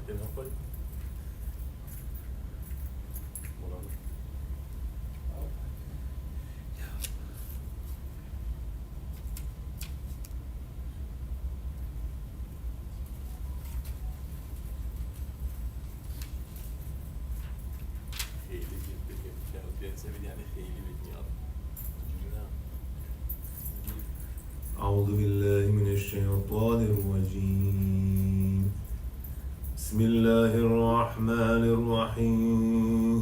koy. Moralı. Heyli bir kağıt yani heyli bir kağıt. أعوذ بالله من الشيطان الرجيم بسم الله الرحمن الرحيم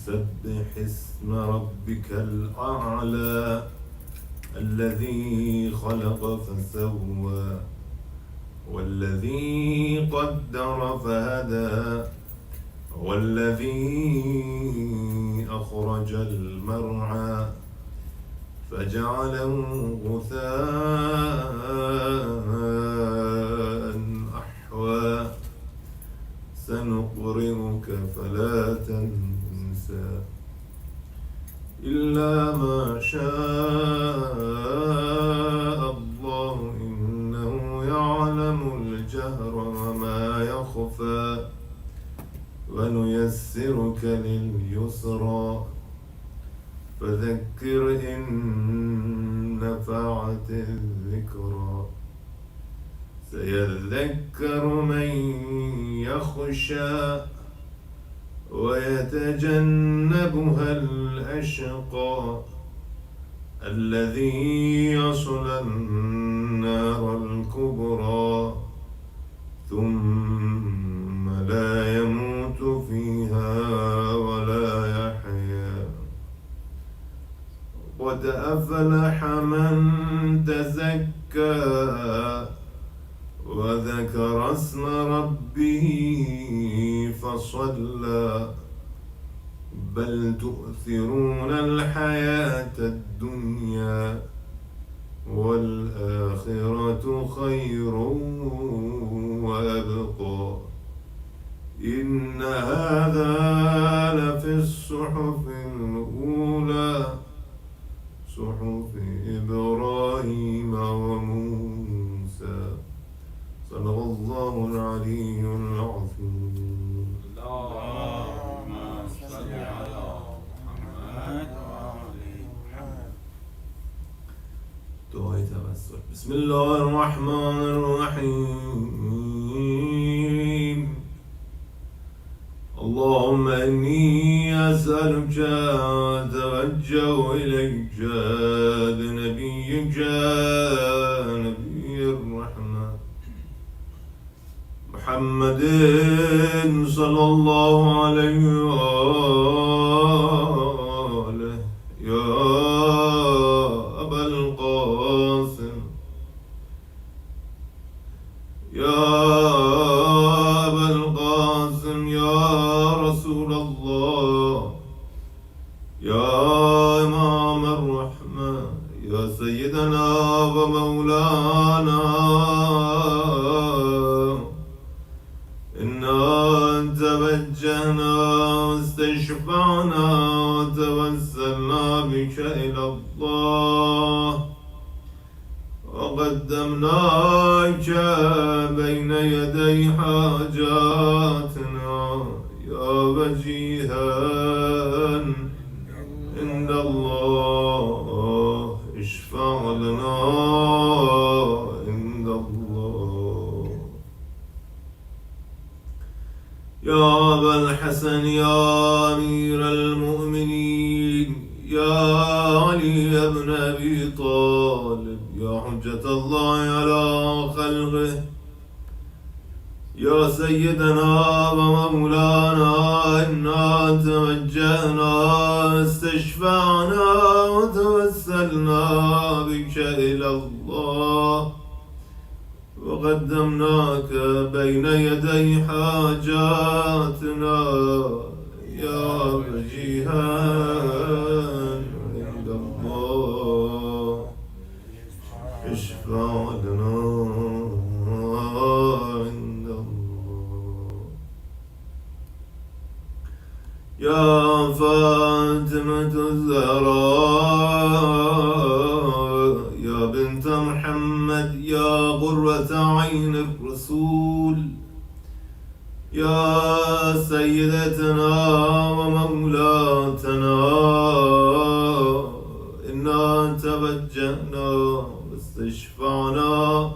سبح اسم ربك الأعلى الذي خلق فسوى والذي قدر فهدى والذي أخرج المرعى فجعله غثاء أحوى سنقرئك فلا تنسى إلا ما شاء الله إنه يعلم الجهر وما يخفى ونيسرك لليسرى فذكر إن نفعت الذكرى سيذكر من يخشى ويتجنبها الأشقى الذي يصلى النار الكبرى ثم لا يموت فيها ولا يحيا قد أفلح من تزكى وذكر اسم ربه فصلى بل تؤثرون الحياة الدنيا والآخرة خير وأبقى إن هذا لفي الصحف الأولى صحف إبراهيم وموسى صدق الله العلي العظيم اللهم صل على محمد وآل محمد. دعاء توسل. بسم الله الرحمن الرحيم اللهم إني أسألك أتوجه إليك بنبيك نبي الرحمة محمد صلى الله عليه وآله يا أبا القاسم يا أبا القاسم يا رسول الله يا إمام الرحمة يا سيدنا ومولانا إنا توجهنا واستشفعنا وتوسلنا بك إلى الله وقدمناك بين يدي حاجاتنا يا وجيها عند الله اشفع لنا عند الله يا أبا الحسن يا أمير المؤمنين يا علي بن أبي طالب يا حجة الله على خلقه يا سيدنا ومولانا إنا توجهنا استشفعنا وتوسلنا بك إلى الله وقدمناك بين يدي حاجاتنا يا وجيها عند الله اشفع لنا عند الله يا فاطمة الزهراء يا بنت محمد يا قرة قرة عين الرسول يا سيدتنا ومولاتنا إنا توجهنا واستشفعنا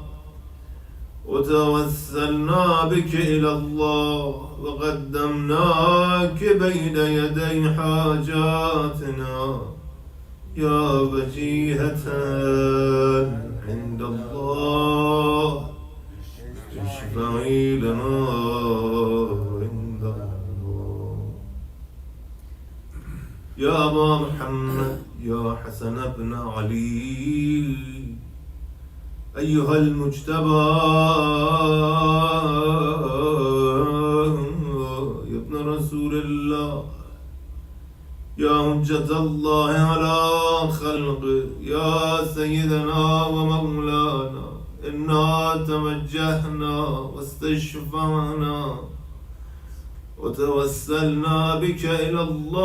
وتوسلنا بك إلى الله وقدمناك بين يدي حاجاتنا يا وجيهة عند الله اشفعي لنا عند الله. يا أبا محمد يا حسن بن علي أيها المجتبى يا ابن رسول الله يا حجة الله على خلقه يا سيدنا ومولانا إنا توجهنا واستشفعنا وتوسلنا بك إلى الله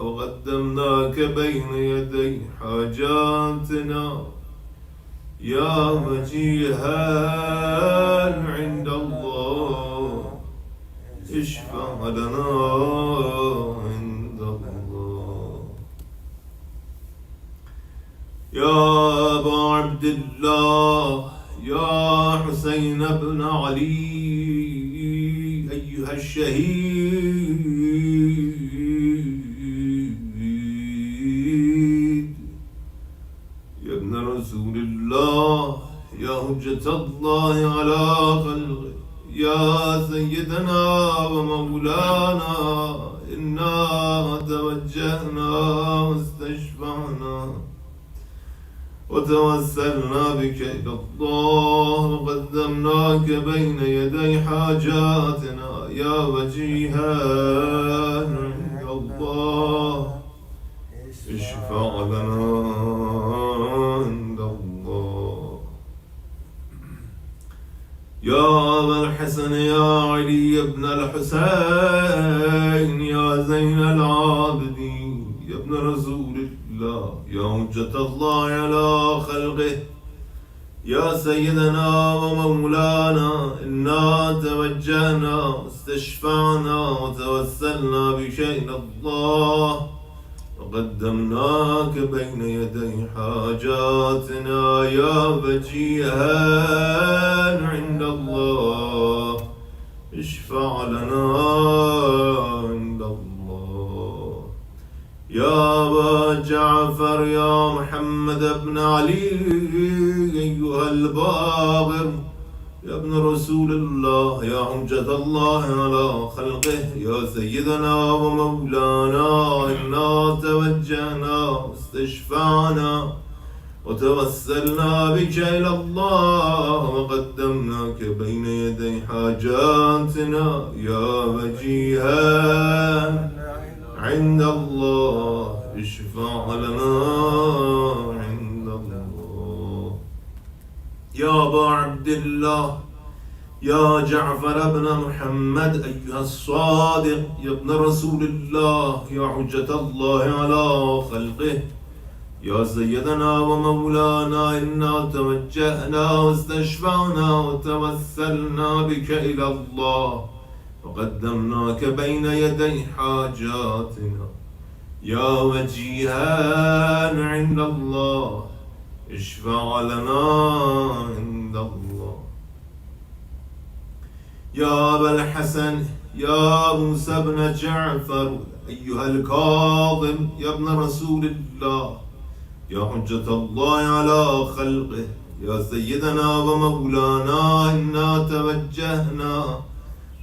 وقدمناك بين يدي حاجاتنا يا وجيها عند الله اشفع لنا عند الله. يا أبا عبد الله يا حسين بن علي أيها الشهيد يا ابن رسول الله يا حجة الله على خلقه يا سيدنا ومولانا إنا توجهنا واستشفعنا وتوسلنا بك إلى الله وقدمناك بين يدي حاجاتنا يا وجيها عند الله اشفع لنا عند الله. يا أبا الحسن يا علي بن الحسين يا زين العابدين يا ابن رسول الله يا حجة الله على خلقه يا سيدنا ومولانا إنا توجهنا واستشفعنا وتوسلنا بك إلى الله وقدمناك بين يدي حاجاتنا يا وجيها عند الله اشفع لنا عند الله. يا أبا جعفر يا محمد بن علي أيها الباقر يا ابن رسول الله يا حجة الله على خلقه يا سيدنا ومولانا إنا توجهنا واستشفعنا وتوسلنا بك إلى الله وقدمناك بين يدي حاجاتنا يا وجيها عند الله اشفع لنا عند الله. يا أبا عبد الله يا جعفر بن محمد أيها الصادق يا ابن رسول الله يا حجة الله على خلقه يا سيدنا ومولانا إنا توجهنا واستشفعنا وتوسلنا بك إلى الله وقدمناك بين يدي حاجاتنا يا وجيها عند الله اشفع لنا عند الله. يا أبا الحسن يا موسى بن جعفر أيها الكاظم يا ابن رسول الله يا حجة الله على خلقه يا سيدنا ومولانا إنا توجهنا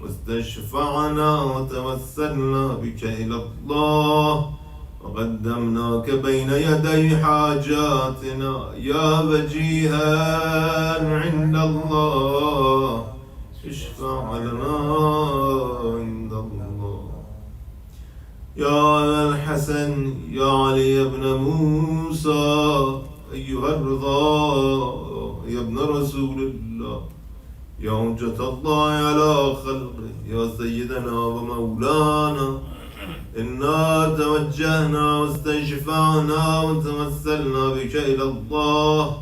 واستشفعنا وتوسلنا بك إلى الله وقدمناك بين يدي حاجاتنا يا وجيها عند الله اشفع لنا عند الله. يا الحسن يا علي بن موسى أيها الرضا يا ابن رسول الله يا حجة الله على خلقه يا سيدنا ومولانا إنا توجهنا واستشفعنا وتوسلنا بك إلى الله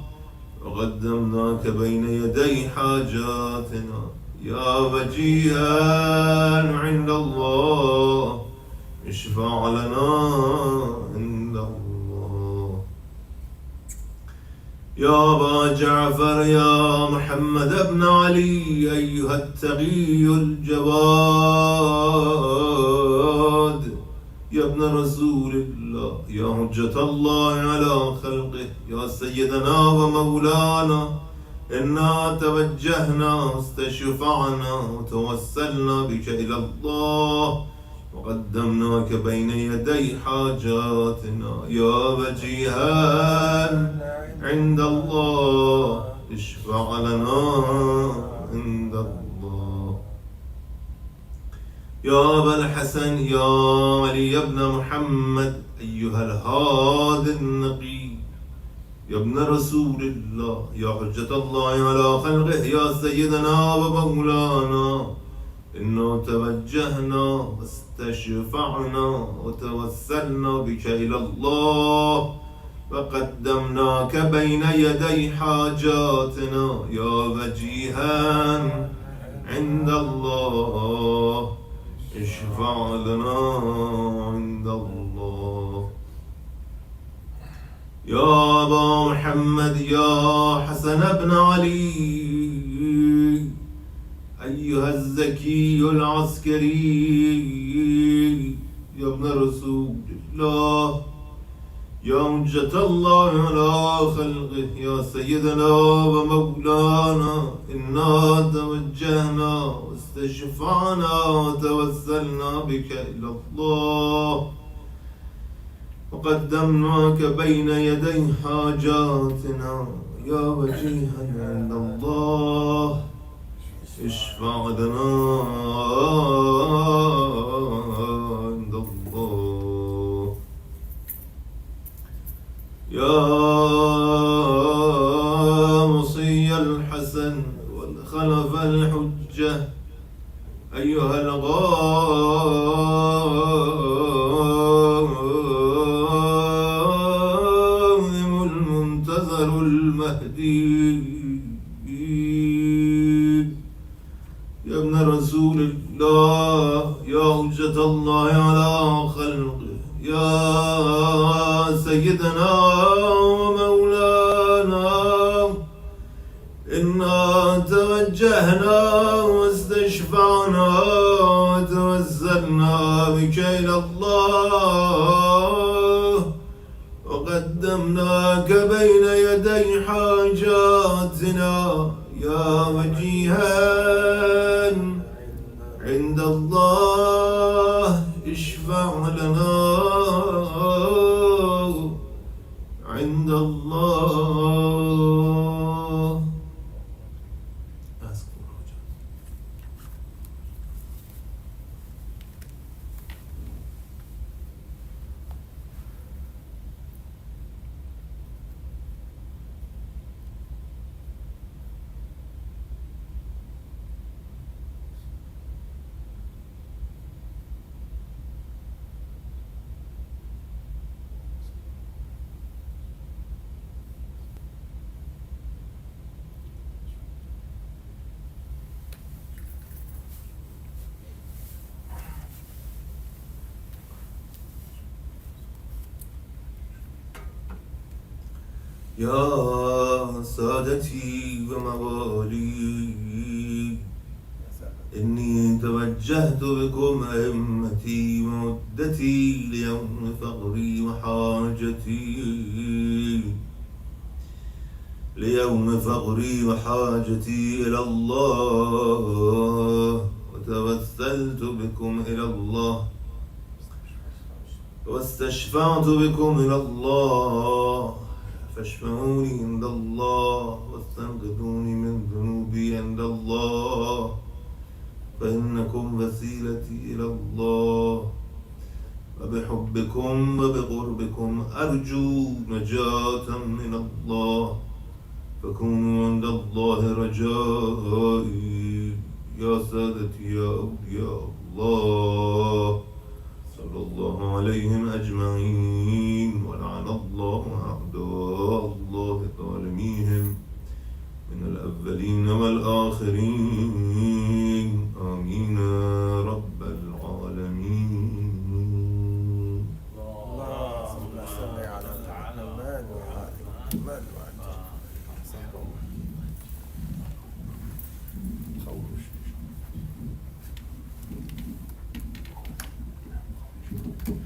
وقدمناك بين يدي حاجاتنا يا وجيها عند الله اشفع لنا عند الله. يا أبا جعفر يا محمد بن علي أيها التقي الجواد يا ابن رسول الله يا حجة الله على خلقه يا سيدنا ومولانا إنا توجهنا واستشفعنا وتوسلنا بك إلى الله وقدمناك بين يدي حاجاتنا يا وجيها عند الله اشفع لنا عند الله. يا أبا الحسن يا علي بن محمد أيها الهادي النقي يا ابن رسول الله يا حجة الله على خلقه يا سيدنا ومولانا إنا توجهنا واستشفعنا وتوسلنا بك إلى الله وقدمناك بين يدي حاجاتنا يا وجيها عند الله اشفع لنا عند الله. يا أبا محمد يا حسن بن علي أيها الزكي العسكري يا ابن رسول الله يا حجة الله على خلقه يا سيدنا ومولانا إنا توجهنا واستشفعنا وتوسلنا بك إلى الله وقدمناك بين يدي حاجاتنا يا وجيها عند الله اشفع لنا عند الله. يا مصي الحسن والخلف الحجة أيها الغائم المنتظر المهدي يا ابن رسول الله يا حجة الله على خلقه يا سيدنا ومولانا إنا توجهنا واستشفعنا وتوسلنا بك إلى الله وقدمناك بين يدي حاجاتنا يا وجيها عند الله اشفع لنا عند الله. يا سادتي وموالي إني توجهت بكم أئمتي ومدتي ليوم فقري وحاجتي إلى الله وتوسلت بكم إلى الله واستشفعت بكم إلى الله فاشفعوني عند الله واستنقذوني من ذنوبي عند الله فإنكم وسيلتي إلى الله وبحبكم وبقربكم أرجو نجاة من الله فكونوا عند الله رجائي يا سادتي يا أولياء الله صلى الله عليهم أجمعين ولعن الله أعداء الله ظالميهم بسم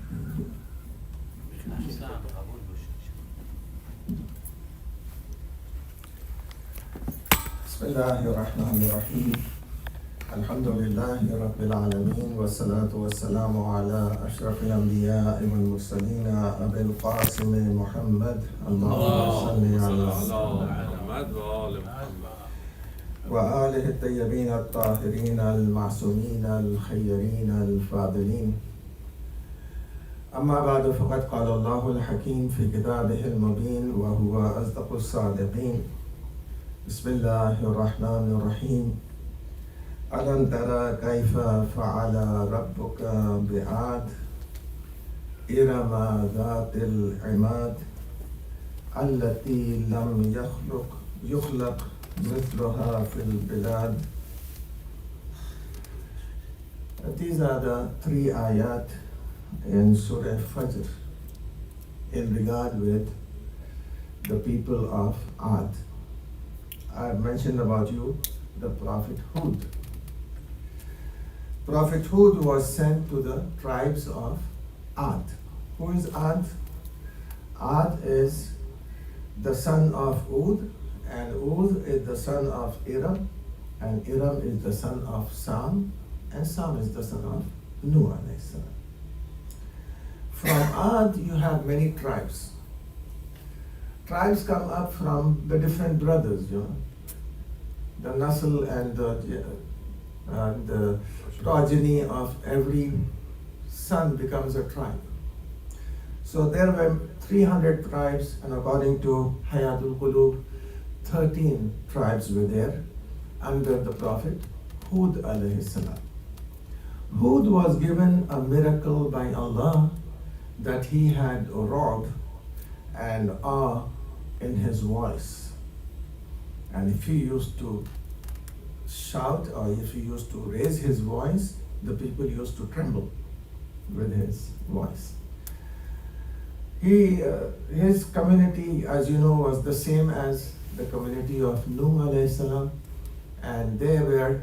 الله الرحمن الرحيم الحمد لله رب العالمين والصلاة والسلام على أشرف الأنبياء والمرسلين أبي القاسم محمد اللهم صل على محمد وآل محمد وآله الطيبين الطاهرين المعصومين الخيرين الفاضلين أما بعد فقد قال الله الحكيم في كتابه المبين وهو أصدق الصادقين بسم الله الرحمن الرحيم ألم ترى كيف فعل ربك بعاد إرم ذات العماد التي لم يخلق مثلها في البلاد. These are the three ayat in Surah Fajr in regard with the people of Ad. I have mentioned about you the Prophet Hud. Prophet Hud was sent to the tribes of Ad. Who is Ad? Ad is the son of Ud, and Ud is the son of Iram, and Iram is the son of Sam, and Sam is the son of Nuh alayhi salam. From Ad you have many tribes. Tribes come up from the different brothers, the nasl and the progeny of every son becomes a tribe. So there were 300 tribes, and according to Hayatul Qulub, 13 tribes were there under the Prophet Hud alayhi salam. Hud was given a miracle by Allah that he had rod and awe in his voice. And if he used to shout or if he used to raise his voice, the people used to tremble with his voice. His community, as you know, was the same as the community of Nuh alayhi salam, and they were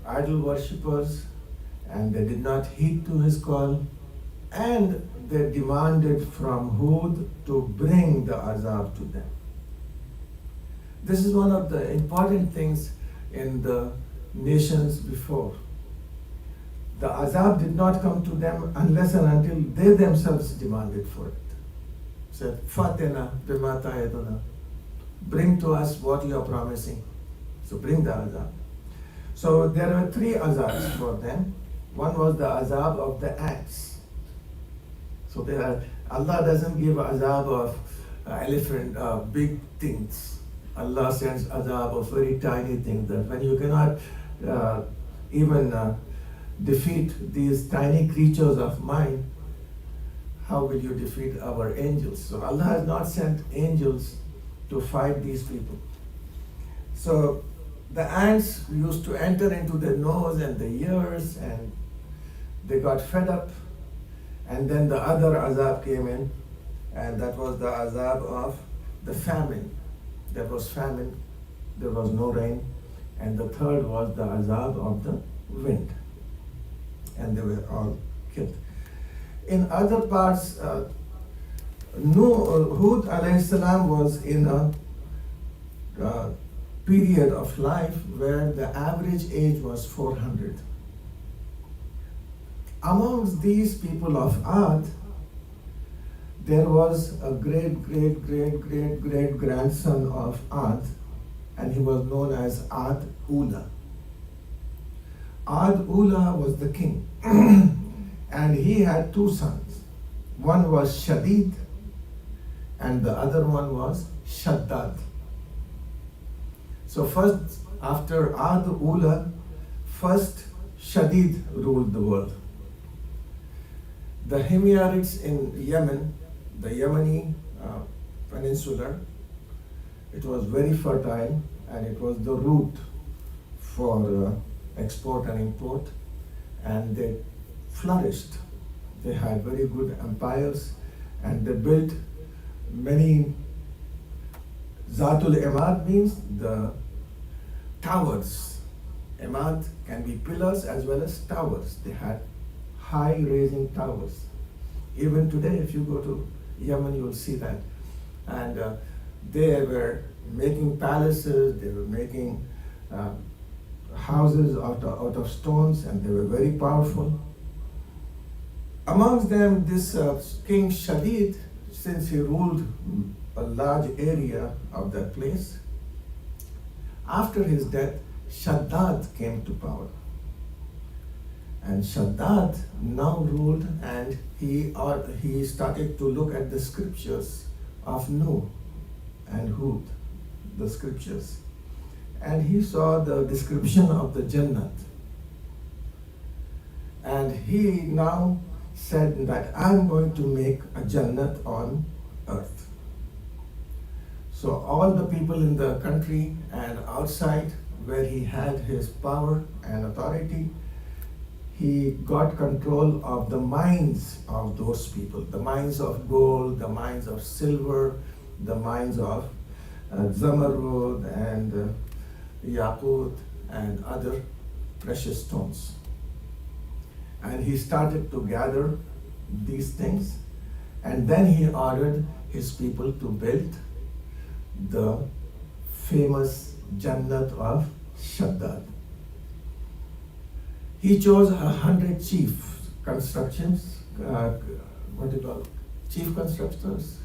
idol worshippers, and they did not heed to his call, and they demanded from Hud to bring the azab to them. This is one of the important things in the nations before. The azab did not come to them unless and until they themselves demanded for it. Said, Fatina bima ta'iduna. Bring to us what you are promising. So bring the azab. So there were three azabs for them. One was the azab of the ants. So Allah doesn't give azab of elephant, big things. Allah sends azab of very tiny things, that when you cannot even defeat these tiny creatures of mine, how will you defeat our angels? So Allah has not sent angels to fight these people. So the ants used to enter into their nose and the ears, and they got fed up. And then the other azab came in, and that was the azab of the famine. There was famine, there was no rain, and the third was the azab of the wind. And they were all killed. In other parts, Hud alayhi salam was in a period of life where the average age was 400. Amongst these people of Ad, there was a great grandson of Ad, and he was known as Ad Ula. Ad Ula was the king, and he had two sons. One was Shadid, and the other one was Shaddad. So first, after Ad Ula, first Shadid ruled the world. The Himyarites in Yemen, the Yemeni peninsula, it was very fertile, and it was the route for export and import, and they flourished. They had very good empires, and they built many. Zatul Imad means the towers. Imad can be pillars as well as towers. They had high raising towers. Even today, if you go to Yemen, you will see that. And they were making palaces, they were making houses out of stones, and they were very powerful. Amongst them, this King Shadid, since he ruled a large area of that place, after his death, Shaddad came to power. And Shaddad now ruled, and he started to look at the scriptures of Nuh and Hud, the scriptures. And he saw the description of the Jannat. And he now said that I'm going to make a Jannat on earth. So all the people in the country and outside where he had his power and authority, he got control of the mines of those people, the mines of gold, the mines of silver, the mines of zamarud and yaqut and other precious stones. And he started to gather these things, and then he ordered his people to build the famous Jannat of Shaddad. He chose 100 chief constructions, chief constructors.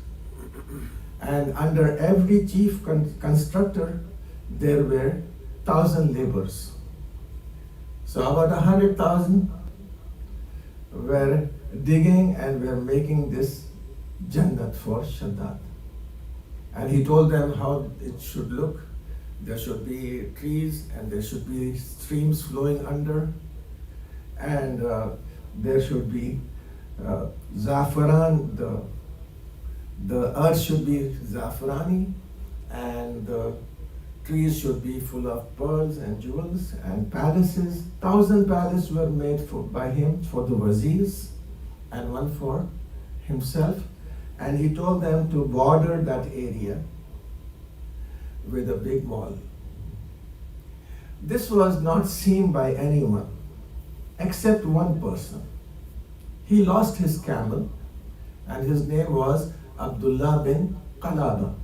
And under every chief constructor, there were 1,000 laborers. So about 100,000 were digging and were making this Jannat for Shaddad. And he told them how it should look. There should be trees and there should be streams flowing under. And there should be zafaran, the earth should be zafarani, and the trees should be full of pearls and jewels, and palaces. 1,000 palaces were made by him for the wazirs and one for himself. And he told them to border that area with a big wall. This was not seen by anyone except one person. He lost his camel, and his name was Abdullah bin Qalaba.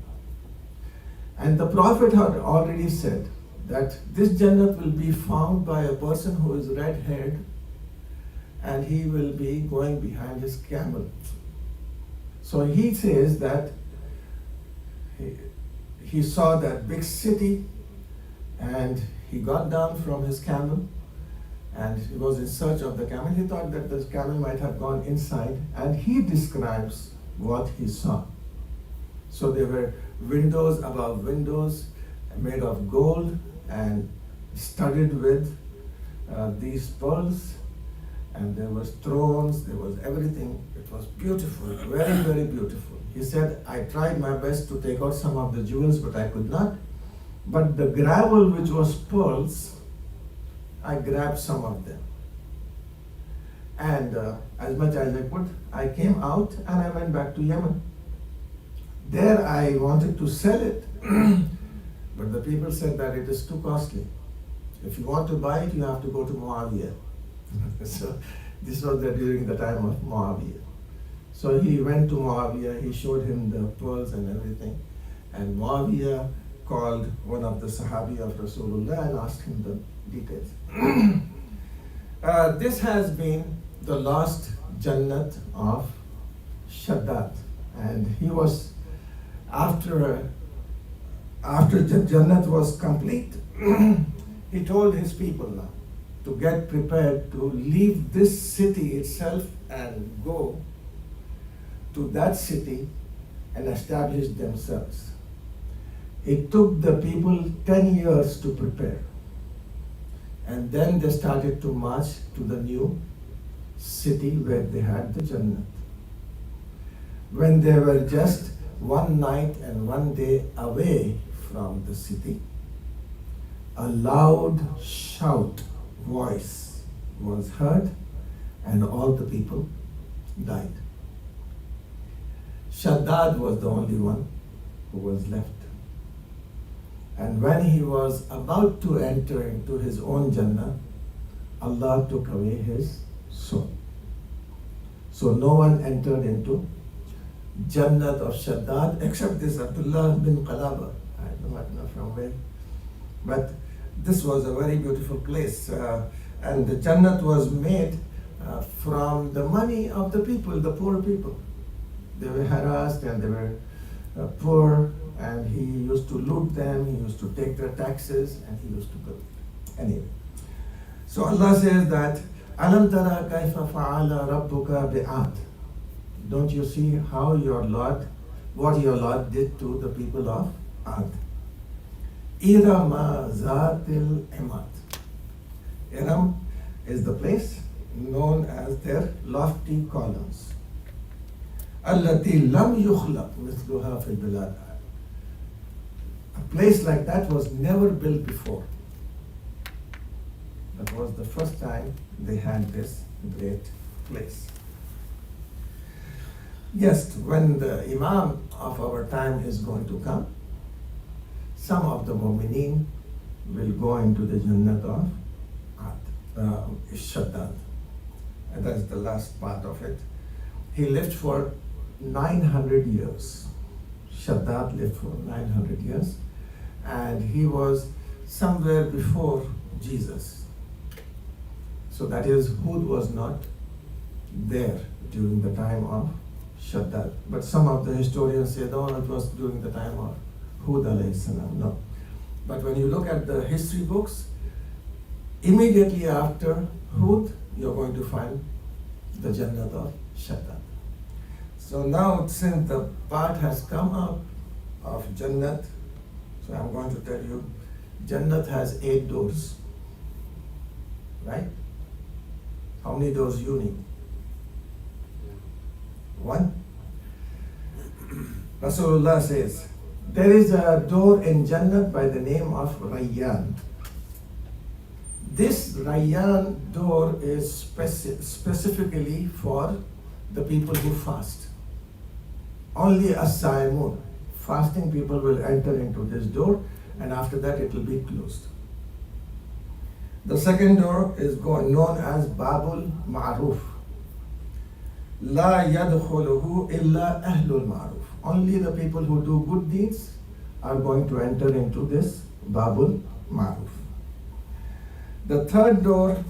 And the Prophet had already said that this Jannat will be found by a person who is red-haired, and he will be going behind his camel. So he says that he saw that big city, and he got down from his camel, and he was in search of the camel. He thought that the camel might have gone inside, and he describes what he saw. So there were windows above windows made of gold and studded with these pearls, and there was thrones, there was everything. It was beautiful, very, very beautiful. He said, I tried my best to take out some of the jewels, but I could not. But the gravel, which was pearls, I grabbed some of them. And as much as I could, I came out and I went back to Yemen. There I wanted to sell it, but the people said that it is too costly. If you want to buy it, you have to go to Muawiyah. So this was during the time of Muawiyah. So he went to Muawiyah, he showed him the pearls and everything, and Muawiyah called one of the Sahabi of Rasulullah and asked him the details. This has been the last Jannat of Shaddad, and he was, after the Jannat was complete, he told his people now to get prepared to leave this city itself and go to that city and establish themselves. It took the people 10 years to prepare. And then they started to march to the new city where they had the Jannat. When they were just one night and one day away from the city, a loud shout voice was heard, and all the people died. Shaddad was the only one who was left. And when he was about to enter into his own Jannah, Allah took away his soul. So no one entered into Jannat of Shaddad except this Abdullah bin Qalaba. I do not know from where. But this was a very beautiful place. And the Jannat was made from the money of the people, the poor people. They were harassed and they were poor, and he used to loot them, he used to take their taxes, and he used to build. Anyway. So Allah says that, Alam tara kaifa fa'ala rabbuka bi'ad. Don't you see how your Lord, what your Lord did to the people of Ad? Irama Zatil Imad. Iram is the place known as their lofty columns. Allati lam yukhlaq mithluha fil bilad. A place like that was never built before. That was the first time they had this great place. Yes, when the Imam of our time is going to come, some of the Mu'mineen will go into the Jannat of Shaddad. And that's the last part of it. He lived for 900 years. Shaddad lived for 900 years. And he was somewhere before Jesus. So that is, Hud was not there during the time of Shaddad. But some of the historians say, no, it was during the time of Hud alayhi salam. No. But when you look at the history books, immediately after Hud, you're going to find the Jannat of Shaddad. So now, since the part has come up of Jannat, so I'm going to tell you, Jannat has 8 doors. Right? How many doors you need? 1. Rasulullah says, there is a door in Jannat by the name of Rayyan. This Rayyan door is specifically for the people who fast. Only as-saimun, fasting people will enter into this door, and after that it will be closed. The second door is known as Babul Ma'ruf. La yadkhuluhu illa ahlul ma'ruf. Only the people who do good deeds are going to enter into this Babul Ma'ruf. The third door,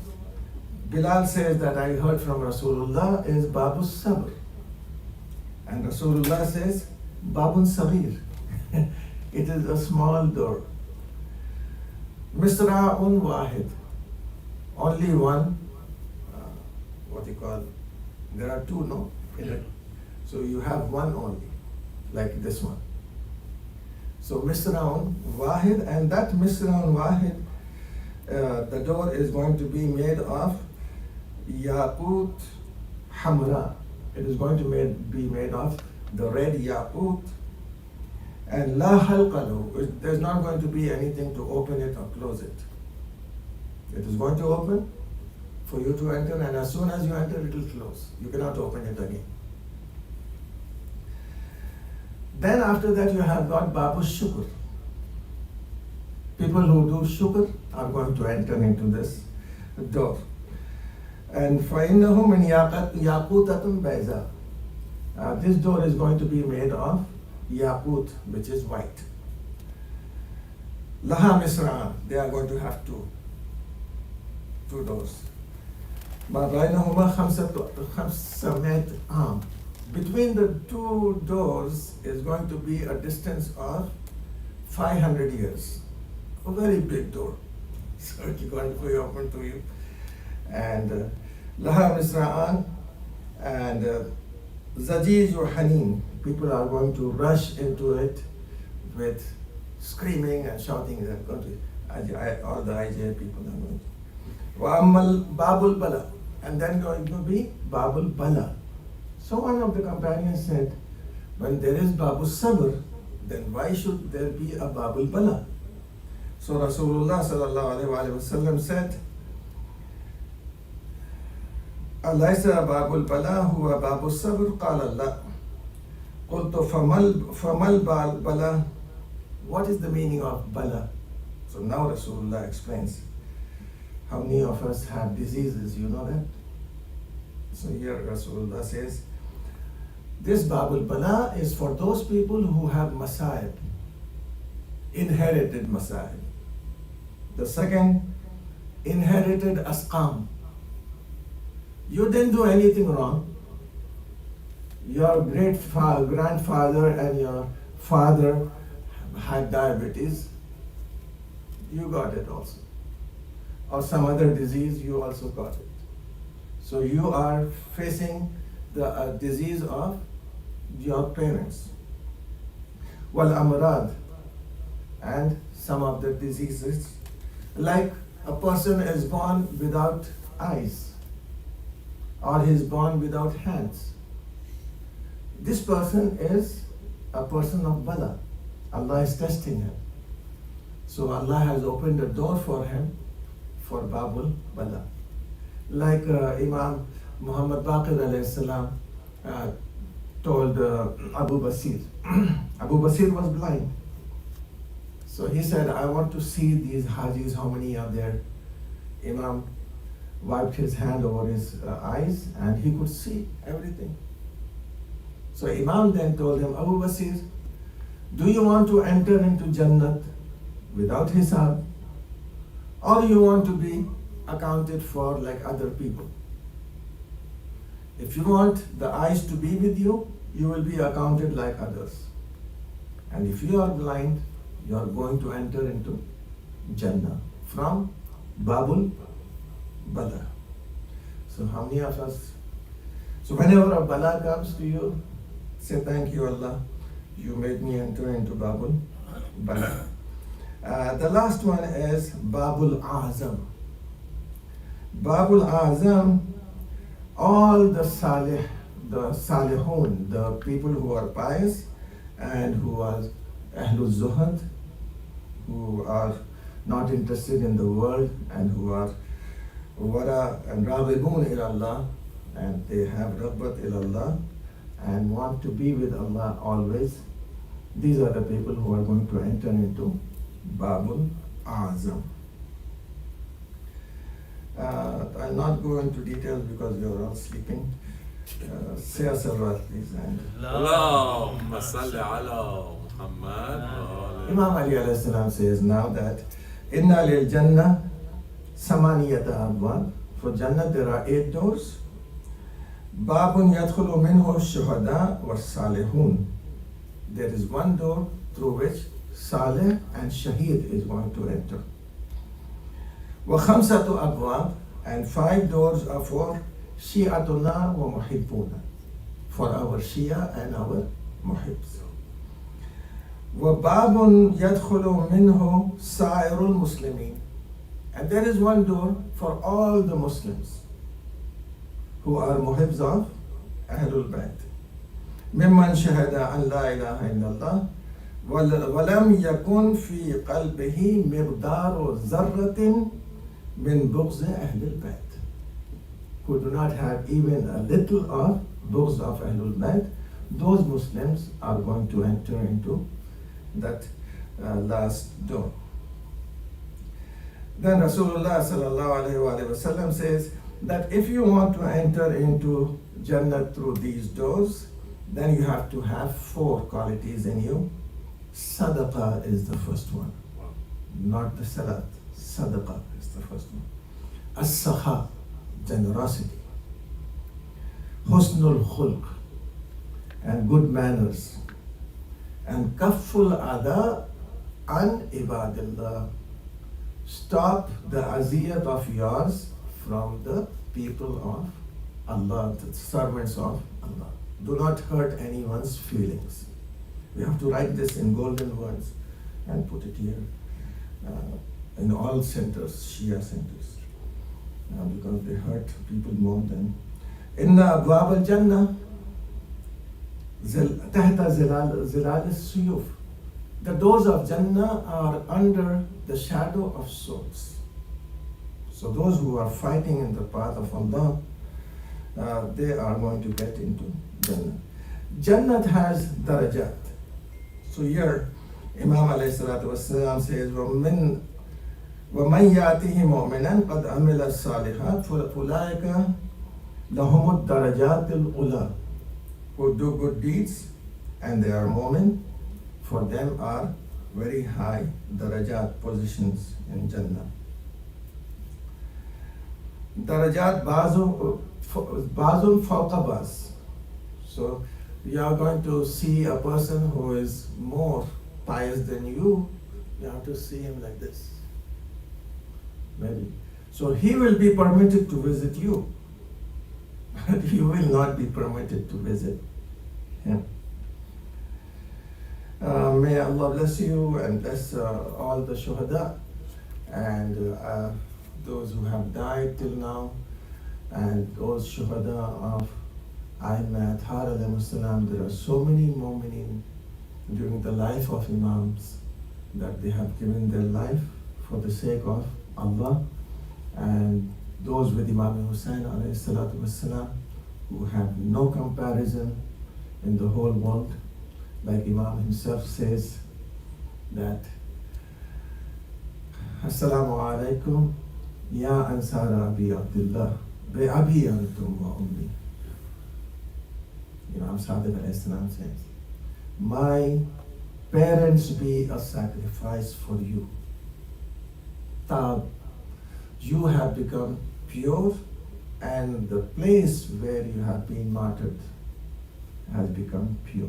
Bilal says that I heard from Rasulullah, is Babul Sabr. And Rasulullah says, Babun Sabir. It is a small door. Misra'un Wahid. Only one, there are 2, no? So you have one only, like this one. So Misra'un Wahid, and that Misra'un Wahid, the door is going to be made of Yaqut Hamra. It is going to be made of the red Yaqut, and La Halqalu. There's not going to be anything to open it or close it. It is going to open for you to enter, and as soon as you enter, it will close. You cannot open it again. Then after that, you have got Babu Shukr. People who do Shukr are going to enter into this door. And فَإِنَّهُ مِنْ يَاقُوتَةٌ بَيْضَاء. This door is going to be made of Yaqut, which is white. Laha Misra'an. They are going to have two doors. بَيْنَهُمَا خَمْسَمِائَةِ عَامٍ. Between the 2 doors is going to be a distance of 500 years. A very big door. So it's going to be open to you. And Laha Misra'an and Zajij or Hanin. People are going to rush into it with screaming and shouting. They're going to, all the IJ people are going to. Wa'ammal Babul Bala. And then going to be Babul Bala. So one of the companions said, when there is Babul Sabr, then why should there be a Babul Bala? So Rasulullah sallallahu alayhi wa sallam said, Alaysa Babul Bala huwa Babul Sabr? Qala la. Qultu famal Bala. What is the meaning of Bala? So now Rasulullah explains. How many of us have diseases, you know that? So here Rasulullah says, this Babul Bala is for those people who have Masa'ib, inherited Masa'ib. The second, inherited Asqam. You didn't do anything wrong. Your grandfather and your father had diabetes. You got it also. Or some other disease, you also got it. So you are facing the disease of your parents. Wal amrad, and some of the diseases, like a person is born without eyes, or he is born without hands. This person is a person of bala. Allah is testing him. So Allah has opened a door for him for Babul Bala. Like Imam Muhammad Baqir alayhi salam told Abu Basir. Abu Basir was blind. So he said, I want to see these Hajis, how many are there. Imam wiped his hand over his eyes and he could see everything. So Imam then told him, Abu Basir, do you want to enter into Jannat without hisab, or you want to be accounted for like other people? If you want the eyes to be with you, you will be accounted like others. And if you are blind, you are going to enter into Jannah from Babul Bala. So how many of us? So whenever a Bala comes to you, say thank you Allah, you made me enter into Babul Bala. The last one is Babul Azam. Babul Azam, all the Salihun, the people who are pious and who are Ahlul Zuhad, who are not interested in the world and who are Wara and Raghibun ila Allah, and they have Rabbat ila Allah and want to be with Allah always. These are the people who are going to enter into Babul Azam. I'll not go into details because you're all sleeping. Say a salawat please. And اللهم صل على محمد. Imam Ali alayhi salam says now that Inna lil Jannah Samaniyata Abwab. For Jannah there are 8 doors. Babun yadkhulu minhu shuhada wa salihun. There is one door through which Saleh and Shaheed is going to enter. Wa khamsatu abwab, and 5 doors are for Shi'atullah wa Muhibbuna, for our Shia and our Muhibbs. Wa babun yadkhulu minhu sa'irul Muslimin, and there is one door for all the Muslims who are Muhibbs of Ahlul Bayt. Mimman shahada an la ilaha illallah walam yakun fi qalbihi miqdaru zarratin min bughz Ahlul Bayt, who do not have even a little of bughz of Ahlul Bayt. Those Muslims are going to enter into that last door. Then Rasulullah sallallahu alaihi wasallam says that if you want to enter into Jannah through these doors, then you have to have 4 qualities in you. Sadaqah is the first one, not the salat. Sadaqah is the first one. As-sakha, generosity. Husnul khulq, and good manners. And kafful adha an ibadillah. Stop the aziyat of yours from the people of Allah, the servants of Allah. Do not hurt anyone's feelings. We have to write this in golden words and put it here in all centers, Shia centers, because they hurt people more than. Inna abwab al-jannah tahta zilal as-suyuf. The doors of Jannah are under the shadow of swords. So those who are fighting in the path of Allah, they are going to get into Jannah. Jannat has darajat. So here Imam alayhi salatu wasalam says, وَمَنْ يَأْتِهِ مُؤْمِنًا قَدْ عَمِلَ الصَّالِحَاتِ فَأُولَٰئِكَ lahumud darajatil ula, who do good deeds and they are mu'min, for them are very high darajat positions in Jannah. Darajat bazun fawqa baz. So you are going to see a person who is more pious than you have to see him like this. Maybe. So he will be permitted to visit you, but you will not be permitted to visit him. May Allah bless you and bless all the shuhada and those who have died till now, and those shuhada of A'immat Athhar alayhimus salam. There are so many mu'minin during the life of Imams that they have given their life for the sake of Allah, and those with Imam Hussain alayhi salatu wassalam, who have no comparison in the whole world. Like Imam himself says that, Assalamu alaikum ya ansara Abi Abdullah bi abi antum wa ummi. Imam Sadiq alayhi salam says, my parents be a sacrifice for you. Tab, you have become pure, and the place where you have been martyred has become pure.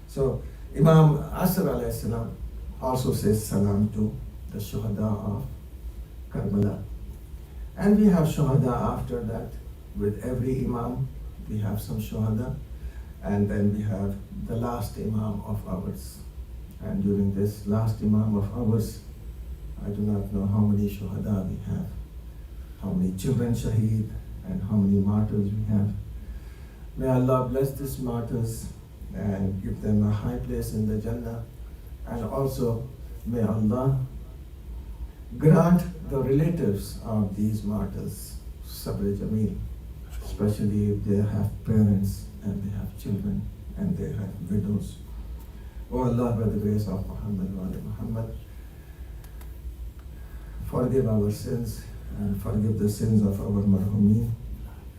So Imam Asr alayhi salam also says salam to the shuhada of Karbala. And we have shuhada after that. With every imam we have some shuhada, and then we have the last imam of ours. And during this last imam of ours, I do not know how many shuhada we have, how many children shaheed, and how many martyrs we have. May Allah bless these martyrs and give them a high place in the Jannah, and also may Allah grant the relatives of these martyrs sabr jameel, especially if they have parents and they have children and they have widows. O Allah, by the grace of Muhammad wa ali Muhammad, forgive our sins and forgive the sins of our marhumin.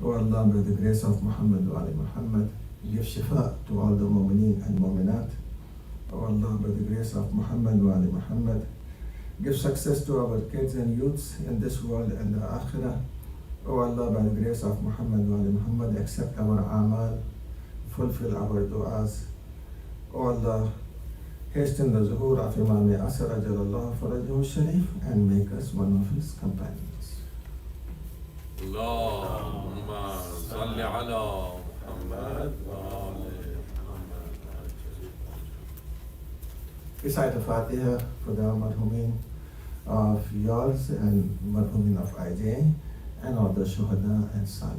O Allah, by the grace of Muhammad wa ali Muhammad, give shifa to all the mu'mineen and mu'minat. O Allah, by the grace of Muhammad wa ali Muhammad, give success to our kids and youths in this world and the akhirah. O Allah, by the grace of Muhammad wa ali Muhammad, accept our amal, fulfill our du'as. O Allah, hasten the zuhur of Imam Asr ajalallahu farajahu sharif and make us one of his companions. Allahumma salli ala Muhammad wa ali Muhammad. Recite a Fatiha for the marhumin of yours and marhumin of IJ and all the shuhada and salih.